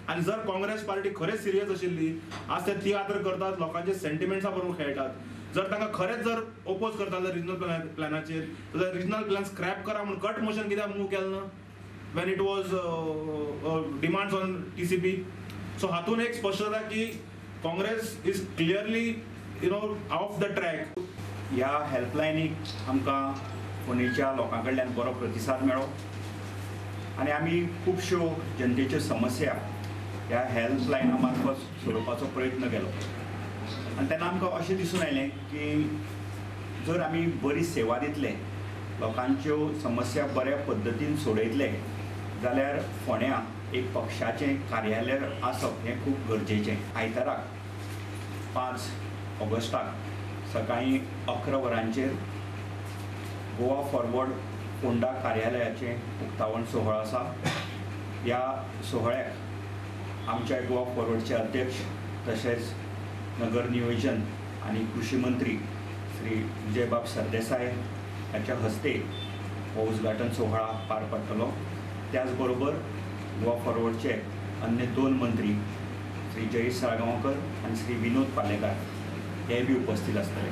आणि जर काँग्रेस पार्टी खरेच सिरियस आशिल्ली आज ते तियात्र करतात, लोकांचे सेंटिमेंट्सा बरोबर खेळटात. जर तांकां खरेंच जर ओपोज करता जाल्यार रिजनल प्लॅनाचेर जाल्यार रिजनल प्लॅन स्क्रॅप करा म्हणून कट मोशन कित्याक मूव केलें ना when it was demands on TCP. So हातून एक स्पष्ट जाता की Congress is clearly of the track. ह्या हेल्पलायनीक आमकां फोंडेच्या लोकां कडल्यान बरो प्रतिसाद मेळ्ळो आनी आमी खुबश्यो जनतेच्यो समस्या ह्या हेल्पलायना मार्फत सोडोवपाचो प्रयत्न केलो. आनी तेन्ना आमकां अशें दिसून आयलें की जर आमी बरी सेवा दितले, लोकांच्यो समस्या बऱ्या पद्दतीन सोडयतले जाल्यार फोंड्या एक पक्षाचें कार्यालय आसप हें खूब गरजेचें. आयताराक 5 ऑगस्टाक सकाळीं 11 वरांचेर गोवा फॉरवर्ड फोंडा कार्यालयाचें उक्तावण सोहळो आसा. ह्या सोहळ्याक आमच्या गोवा फॉरवर्डचे अध्यक्ष तशेंच नगर नियोजन आनी कृषी मंत्री श्री विजयबाब सरदेसाय हाच्या हस्ते हो उद्घाटन सोहळा पार पडटलो. त्याच बरोबर गोवा फॉरवर्डचे अन्य 2 मंत्री श्री जयेश साळगांवकर आनी श्री विनोद पालेकार हे बी उपस्थित आसतले.